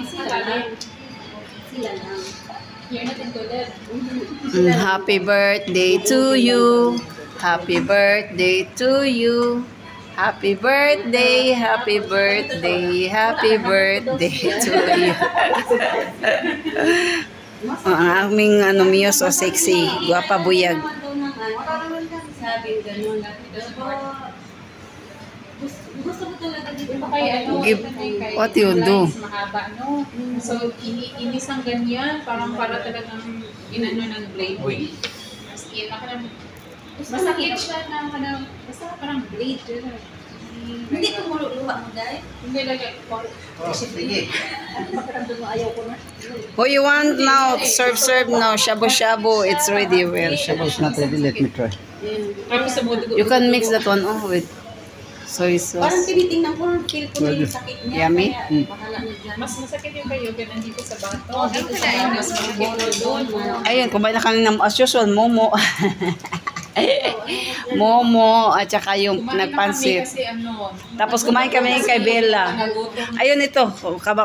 Sila lang. Happy birthday to you. Happy birthday to you. Happy birthday, happy birthday, happy birthday to you. Ang aming Mio so sexy, guwapa buyag. Sabi ganun. Gusto ko talaga dito Give, what you do? Mahaba, no? So, inisang ganyan, parang para talagang inano ng blade. Mas masakit siya na basta parang blade. Hindi ko luwa mo dahil. Hindi lagi. Sige. Ayaw ko na. Who you want now? Serve now. Shabu-shabu. It's ready. Well, Shabu is not ready. Let me try. you can mix that one with soy Parang sauce. tinitingnan ko, feel ko na yung sakit niya. Yummy? Kaya, bahala na dyan. Mas masakit yung kayo, ganun dito sa bato. Dito sa mas mag-bolo doon. Ayun, kumain na kami ng as usual, momo. Momo at saka yung nagpansit. Tapos kumain kami kay Bella. Ayun ito,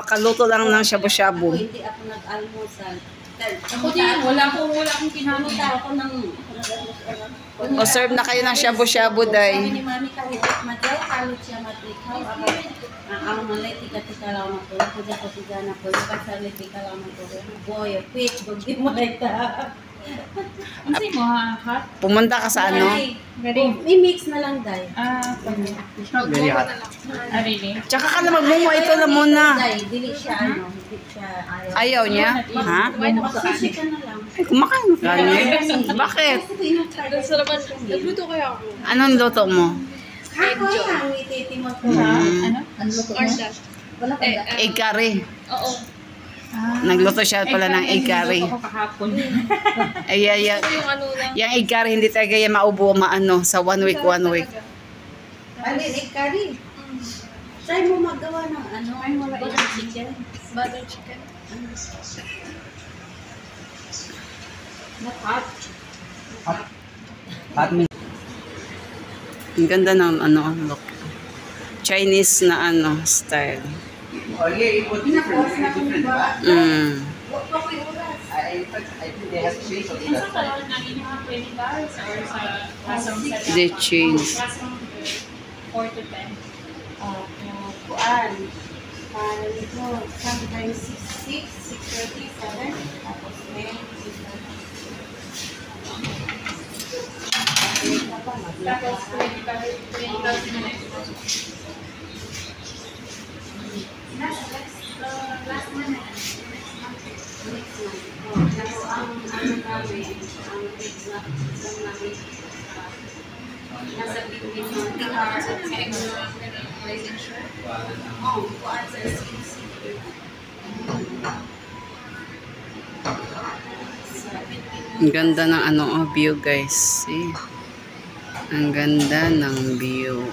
kaluto lang ng shabu-shabu. Hindi ako nag-almusal. Ako din, wala akong kinamuta. Ako ng... O serve na kayo ng shabu-shabu, Sabi day. ni Mami kahit matay, kalot siya matrikaw. Ako malay, tika-tika lang ako. Puja-puja na po. Kasali, tika lang ako. Boy, quick, bagay mo ita. Ano sa'yo mo, hot? Pumunta ka sa ano? I-mix na lang, Day. It's not very hot. Really? Tsaka ka na magmumo, ito na muna. Day, dili siya hindi siya Ayaw niya? Ha? Sushi ka na lang. Ay, kumakain ka niya. Bakit? Nagluto kaya ako. Anong luto mo? Ako lang, ititimot ko. Ano? Wala ka da. Egg curry. Oo. Nagluto siya pala ng egg curry. Nagluto ko kahapon. Ay, yung egg curry hindi talaga yan maubo sa 1 week. Ano, egg curry? Try mo magawa ng butter chicken. Butter chicken. Not hot. Hot meat. Ang ganda ng look. Chinese na style. Oh yeah, it was different. Mm. I think they have changed a Minsan little. ka lang naging mga $20 or sa kasong sa They change. kasong 4 to 10. Kuan. Para nito, sometimes 6, 6:30, 7. Tapos may Tapos 20,000 na last month. Tapos ang namin, ang exam namin, nasa between 20 hours at 10 hours. Kuan sa CC. Ang ganda ng view, guys. See? Ang ganda ng view.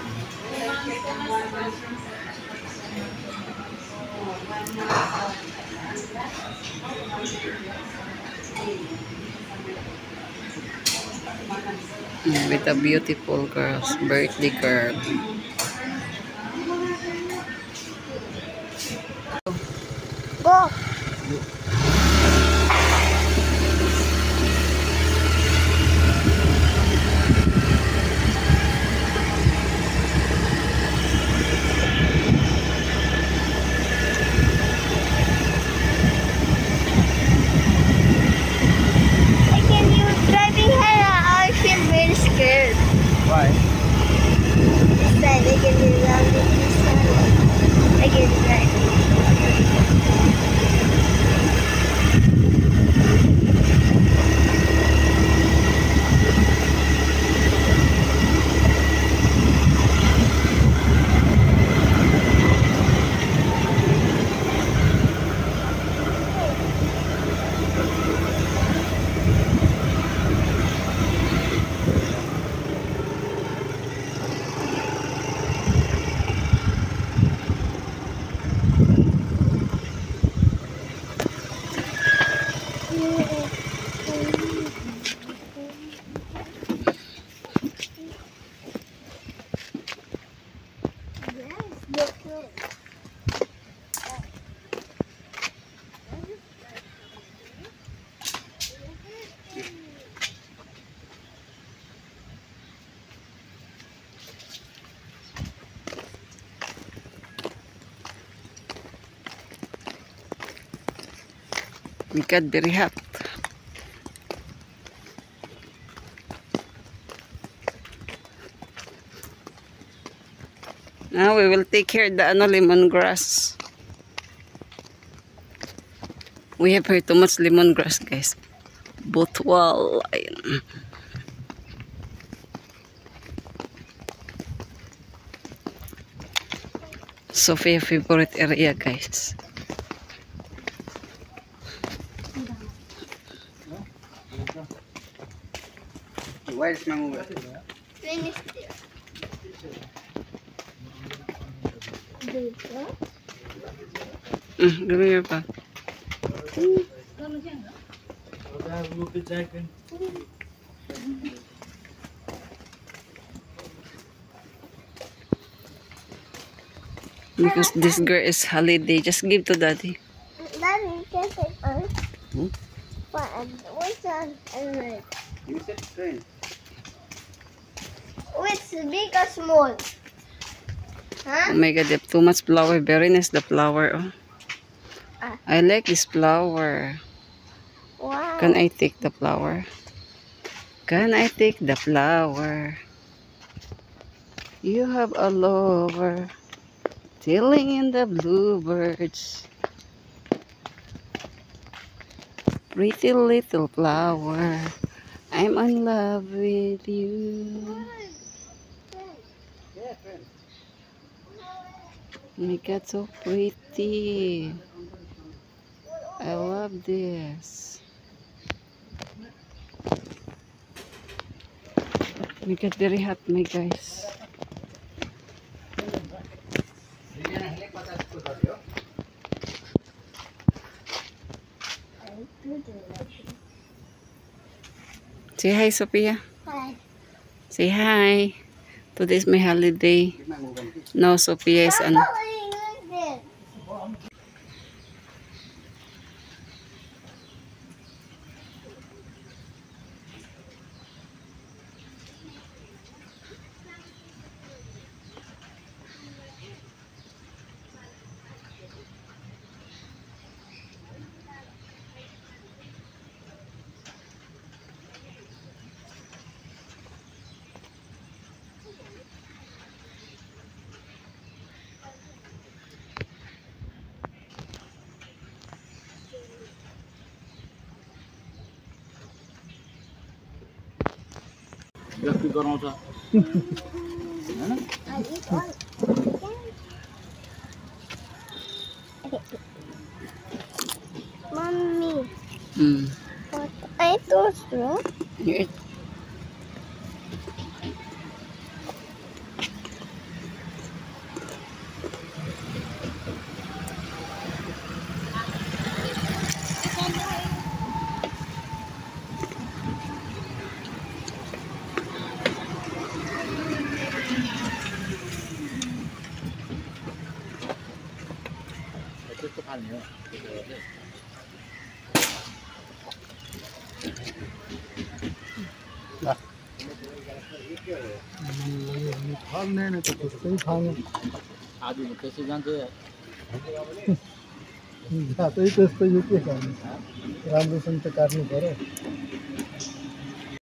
With a beautiful girl's birthday girl. Go! Why? My God, very hot. Now we will take care the lemongrass. We have here too much lemongrass, guys. Botwal. Ayun. Sophia favorite area, guys. Where is my mobile? Give me your bag. Because this girl is holiday, just give to daddy. Daddy, can I take earth? Hmm? What's on earth? You said train. Which big or small? Oh my God, they have too much flower. Very nice the flower. Oh. I like this flower. Wow. Can I take the flower? Can I take the flower? You have a lover. Tilling in the bluebirds. Pretty little flower. I'm in love with you. Yeah, train. Oh my God, so pretty. I love this. Oh my God, very hot, my guys. Say hi, Sophia. Hi. Say hi. Today's my holiday. Give my mobile. No, Sophia is I'm ano. following like this. जति गराउँछ I eat all. Mommy, what I toast, no? You- त्यस्तो खाने हो खाँदैन त त्यस्तै खानु आदि त्यसै जान्छ जातै त्यस्तै यो के खानु राम्रोसँग त काट्नु पर्यो